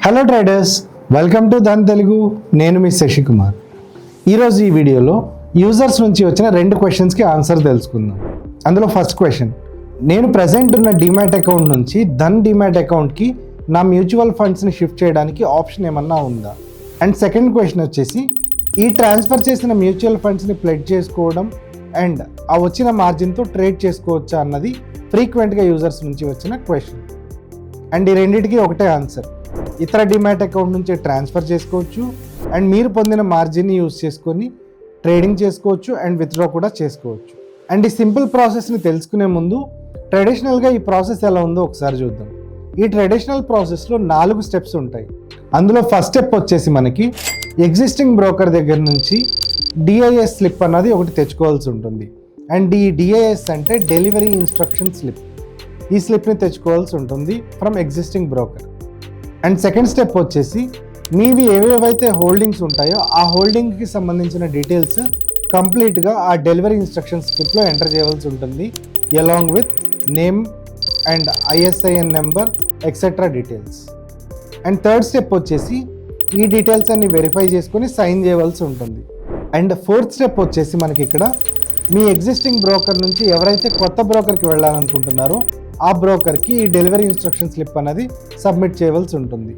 Hello traders, welcome to Dhan Telugu. నేను మీ శశికుమార్. ఈరోజు ఈ వీడియోలో యూజర్స్ నుంచి వచ్చిన 2 క్వశ్చన్స్కి ఆన్సర్ తెలుసుకుందాం. అందులో ఫస్ట్ క్వశ్చన్, నేను ప్రజెంట్ ఉన్న డిమాట్ అకౌంట్ నుంచి ధన్ డిమాట్ అకౌంట్కి నా మ్యూచువల్ ఫండ్స్ని షిఫ్ట్ చేయడానికి ఆప్షన్ ఏమన్నా ఉందా? అండ్ సెకండ్ క్వశ్చన్ వచ్చేసి, ఈ ట్రాన్స్ఫర్ చేసిన మ్యూచువల్ ఫండ్స్ని ప్లెడ్జ్ చేసుకోవడం అండ్ ఆ వచ్చిన మార్జిన్తో ట్రేడ్ చేసుకోవచ్చా అన్నది ఫ్రీక్వెంట్గా యూజర్స్ నుంచి వచ్చిన క్వశ్చన్. అండ్ ఈ రెండింటికి ఒకటే ఆన్సర్, ఇతర డిమాట్ అకౌంట్ నుంచి ట్రాన్స్ఫర్ చేసుకోవచ్చు అండ్ మీరు పొందిన మార్జిన్ని యూజ్ చేసుకొని ట్రేడింగ్ చేసుకోవచ్చు అండ్ విత్డ్రా కూడా చేసుకోవచ్చు. అండ్ ఈ సింపుల్ ప్రాసెస్ని తెలుసుకునే ముందు ట్రెడిషనల్గా ఈ ప్రాసెస్ ఎలా ఉందో ఒకసారి చూద్దాం. ఈ ట్రెడిషనల్ ప్రాసెస్లో 4 స్టెప్స్ ఉంటాయి. అందులో ఫస్ట్ స్టెప్ వచ్చేసి మనకి ఎగ్జిస్టింగ్ బ్రోకర్ దగ్గర నుంచి డిఐఎస్ స్లిప్ అన్నది ఒకటి తెచ్చుకోవాల్సి ఉంటుంది. అండ్ ఈ డిఐఎస్ అంటే డెలివరీ ఇన్స్ట్రక్షన్ స్లిప్. ఈ స్లిప్ని తెచ్చుకోవాల్సి ఉంటుంది from existing broker. And second step వచ్చేసి మీవి ఏవేవైతే హోల్డింగ్స్ ఉంటాయో ఆ హోల్డింగ్కి సంబంధించిన డీటెయిల్స్ కంప్లీట్గా ఆ డెలివరీ ఇన్స్ట్రక్షన్ స్లిప్లో ఎంటర్ చేయవలసి ఉంటుంది, along with name and ISIN number etcetera details. And third step వచ్చేసి ఈ డీటెయిల్స్ అన్ని వెరిఫై చేసుకొని సైన్ చేయవలసి ఉంటుంది. అండ్ ఫోర్త్ స్టెప్ వచ్చేసి మనకి ఇక్కడ మీ ఎగ్జిస్టింగ్ బ్రోకర్ నుంచి ఎవరైతే కొత్త బ్రోకర్కి వెళ్ళాలనుకుంటున్నారో ఆ బ్రోకర్కి ఈ డెలివరీ ఇన్స్ట్రక్షన్ స్లిప్ అనేది సబ్మిట్ చేయవలసి ఉంటుంది.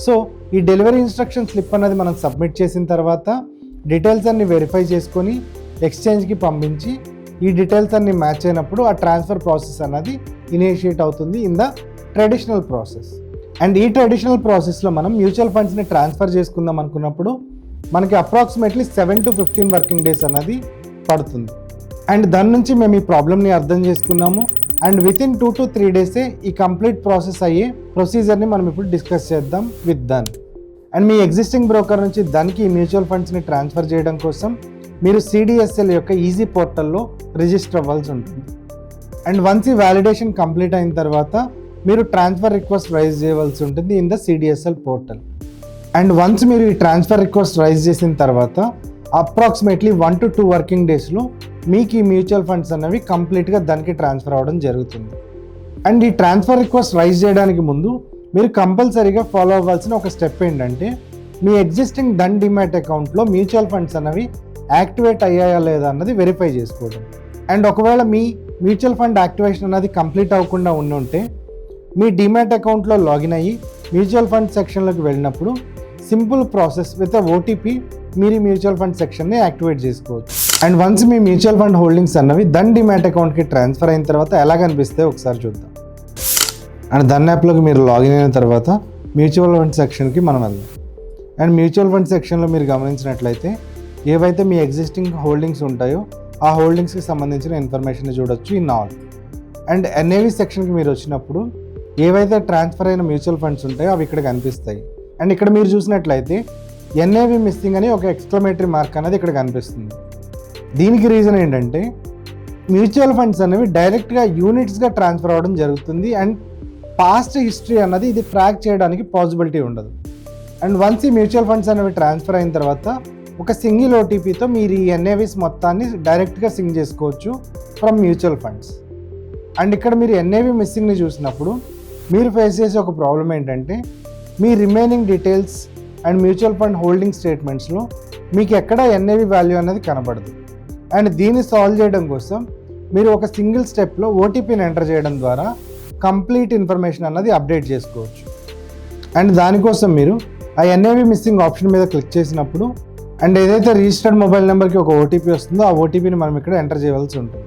సో ఈ డెలివరీ ఇన్స్ట్రక్షన్ స్లిప్ అనేది మనం సబ్మిట్ చేసిన తర్వాత డీటెయిల్స్ అన్ని వెరిఫై చేసుకొని ఎక్స్చేంజ్కి పంపించి ఈ డీటెయిల్స్ అన్ని మ్యాచ్ అయినప్పుడు ఆ ట్రాన్స్ఫర్ ప్రాసెస్ అనేది ఇనిషియేట్ అవుతుంది in the traditional process. And ఈ ట్రెడిషనల్ ప్రాసెస్లో మనం మ్యూచువల్ ఫండ్స్ని ట్రాన్స్ఫర్ చేసుకుందాం అనుకున్నప్పుడు మనకి అప్రాక్సిమేట్లీ 7 to 15 వర్కింగ్ డేస్ అనేది పడుతుంది. అండ్ దాని నుంచి మేము ఈ ప్రాబ్లమ్ని అర్థం చేసుకున్నాము. అండ్ వితిన్ 2 to 3 డేసే ఈ కంప్లీట్ ప్రాసెస్ అయ్యే ప్రొసీజర్ని మనం ఇప్పుడు డిస్కస్ చేద్దాం with Dhan. And me existing broker నుంచి ధన్కి ఈ మ్యూచువల్ ఫండ్స్ని ట్రాన్స్ఫర్ చేయడం కోసం మీరు సిడిఎస్ఎల్ యొక్క ఈజీ పోర్టల్లో రిజిస్టర్ అవ్వాల్సి ఉంటుంది. అండ్ వన్స్ ఈ వ్యాలిడేషన్ కంప్లీట్ అయిన తర్వాత మీరు ట్రాన్స్ఫర్ రిక్వెస్ట్ రైజ్ చేయవలసి ఉంటుంది in the CDSL portal. And once మీరు ఈ ట్రాన్స్ఫర్ రిక్వెస్ట్ రైజ్ చేసిన తర్వాత అప్రాక్సిమేట్లీ 1 to 2 వర్కింగ్ డేస్లో మీకు ఈ మ్యూచువల్ ఫండ్స్ అనేవి కంప్లీట్గా దానికి ట్రాన్స్ఫర్ అవ్వడం జరుగుతుంది. అండ్ ఈ ట్రాన్స్ఫర్ రిక్వెస్ట్ రైజ్ చేయడానికి ముందు మీరు కంపల్సరీగా ఫాలో అవ్వాల్సిన ఒక స్టెప్ ఏంటంటే మీ ఎగ్జిస్టింగ్ ధన్ డిమాట్ అకౌంట్లో మ్యూచువల్ ఫండ్స్ అనేవి యాక్టివేట్ అయ్యాయా లేదా అన్నది వెరిఫై చేసుకోవడం. అండ్ ఒకవేళ మీ మ్యూచువల్ ఫండ్ యాక్టివేషన్ అనేది కంప్లీట్ అవ్వకుండా ఉంటే మీ డిమాట్ అకౌంట్లో లాగిన్ అయ్యి మ్యూచువల్ ఫండ్ సెక్షన్లోకి వెళ్ళినప్పుడు సింపుల్ ప్రాసెస్ విత్ ఓటీపీ మీరు మ్యూచువల్ ఫండ్ సెక్షన్ని యాక్టివేట్ చేసుకోవచ్చు. And once me mutual fund holdings అన్నవి ధన్ డిమాట్ అకౌంట్కి ట్రాన్స్ఫర్ అయిన తర్వాత ఎలా కనిపిస్తాయో ఒకసారి చూద్దాం. అండ్ ధన్ యాప్లోకి మీరు లాగిన్ అయిన తర్వాత మ్యూచువల్ ఫండ్ సెక్షన్కి మనం వెళ్దాం. అండ్ మ్యూచువల్ ఫండ్ సెక్షన్లో మీరు గమనించినట్లయితే ఏవైతే మీ ఎగ్జిస్టింగ్ హోల్డింగ్స్ ఉంటాయో ఆ హోల్డింగ్స్కి సంబంధించిన ఇన్ఫర్మేషన్ చూడొచ్చు ఇన్ ఆల్. అండ్ ఎన్ఏవి సెక్షన్కి మీరు వచ్చినప్పుడు ఏవైతే ట్రాన్స్ఫర్ అయిన మ్యూచువల్ ఫండ్స్ ఉంటాయో అవి ఇక్కడ కనిపిస్తాయి. అండ్ ఇక్కడ మీరు చూసినట్లయితే ఎన్ఏవి మిస్సింగ్ అని ఒక ఎక్స్క్లమేటరీ మార్క్ అనేది ఇక్కడ కనిపిస్తుంది. దీనికి రీజన్ ఏంటంటే మ్యూచువల్ ఫండ్స్ అనేవి డైరెక్ట్గా యూనిట్స్గా ట్రాన్స్ఫర్ అవ్వడం జరుగుతుంది అండ్ పాస్ట్ హిస్టరీ అన్నది ఇది ట్రాక్ చేయడానికి పాసిబిలిటీ ఉండదు. అండ్ వన్స్ ఈ మ్యూచువల్ ఫండ్స్ అనేవి ట్రాన్స్ఫర్ అయిన తర్వాత ఒక సింగిల్ ఓటీపీతో మీరు ఈ ఎన్ఏవిస్ మొత్తాన్ని డైరెక్ట్గా సింక్ చేసుకోవచ్చు ఫ్రమ్ మ్యూచువల్ ఫండ్స్. అండ్ ఇక్కడ మీరు ఎన్ఏవి మిస్సింగ్ని చూసినప్పుడు మీరు ఫేస్ చేసే ఒక ప్రాబ్లం ఏంటంటే మీ remaining details and mutual fund holding స్టేట్మెంట్స్లో మీకు ఎక్కడ ఎన్ఏవి వాల్యూ అనేది కనబడదు. అండ్ దీన్ని సాల్వ్ చేయడం కోసం మీరు ఒక సింగిల్ స్టెప్లో ఓటీపీని ఎంటర్ చేయడం ద్వారా కంప్లీట్ ఇన్ఫర్మేషన్ అన్నది అప్డేట్ చేసుకోవచ్చు. అండ్ దానికోసం మీరు ఆ ఎన్ఏవి మిస్సింగ్ ఆప్షన్ మీద క్లిక్ చేసినప్పుడు అండ్ ఏదైతే రిజిస్టర్డ్ మొబైల్ నెంబర్కి ఒక ఓటీపీ వస్తుందో ఆ ఓటీపీని మనం ఇక్కడ ఎంటర్ చేయవలసి ఉంటుంది.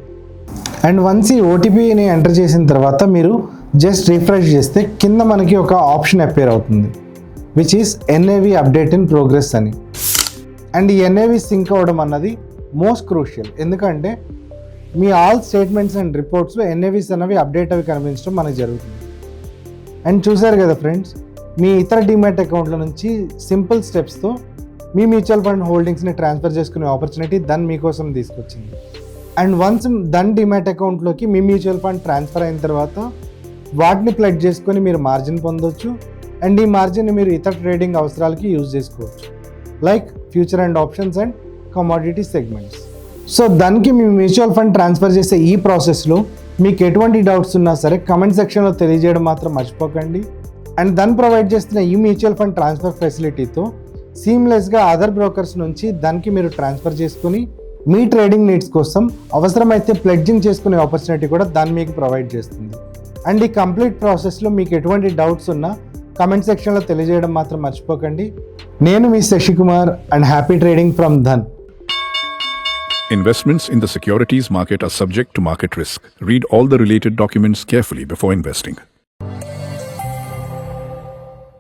అండ్ వన్స్ ఈ ఓటీపీని ఎంటర్ చేసిన తర్వాత మీరు జస్ట్ రిఫ్రెష్ చేస్తే కింద మనకి ఒక ఆప్షన్ అపేర్ అవుతుంది which is NAV update in progress అని. అండ్ ఈ ఎన్ఏవి సింక్ అవ్వడం అన్నది మోస్ట్ క్రూషియల్, ఎందుకంటే మీ ఆల్ స్టేట్మెంట్స్ అండ్ రిపోర్ట్స్లో ఎన్ఏవిస్ అనేవి అప్డేట్ అవి కనిపించడం మనకు జరుగుతుంది. అండ్ చూసారు కదా ఫ్రెండ్స్, మీ ఇతర డిమాట్ అకౌంట్ల నుంచి సింపుల్ స్టెప్స్తో మీ మ్యూచువల్ ఫండ్ హోల్డింగ్స్ని ట్రాన్స్ఫర్ చేసుకునే ఆపర్చునిటీ ధన్ మీకోసం తీసుకొచ్చింది. అండ్ వన్స్ ధన్ డిమాట్ అకౌంట్లోకి మీ మ్యూచువల్ ఫండ్ ట్రాన్స్ఫర్ అయిన తర్వాత వాటిని ప్లెడ్జ్ చేసుకొని మీరు మార్జిన్ పొందవచ్చు. అండ్ ఈ మార్జిన్ని మీరు ఇతర ట్రేడింగ్ అవసరాలకి యూజ్ చేసుకోవచ్చు, like future and options and commodity segments. So దానికి మీ మ్యూచువల్ ఫండ్ ట్రాన్స్ఫర్ చేసే ఈ ప్రాసెస్లో మీకు ఎటువంటి డౌట్స్ ఉన్నా సరే కమెంట్ సెక్షన్లో తెలియజేయడం మాత్రం మర్చిపోకండి. అండ్ ధన్ ప్రొవైడ్ చేస్తున్న ఈ మ్యూచువల్ ఫండ్ ట్రాన్స్ఫర్ ఫెసిలిటీతో సీమ్లెస్గా అదర్ బ్రోకర్స్ నుంచి ధన్కి మీరు ట్రాన్స్ఫర్ చేసుకుని మీ ట్రేడింగ్ నీడ్స్ కోసం అవసరమైతే ప్లెడ్జింగ్ చేసుకునే ఆపర్చునిటీ కూడా ధన్ మీకు ప్రొవైడ్ చేస్తుంది. అండ్ ఈ కంప్లీట్ ప్రాసెస్లో మీకు ఎటువంటి డౌట్స్ ఉన్నా కమెంట్ సెక్షన్లో తెలియజేయడం మాత్రం మర్చిపోకండి. నేను మీ Sasikumar and happy trading from Dhan. Investments in the securities market are subject to market risk. Read all the related documents carefully before investing.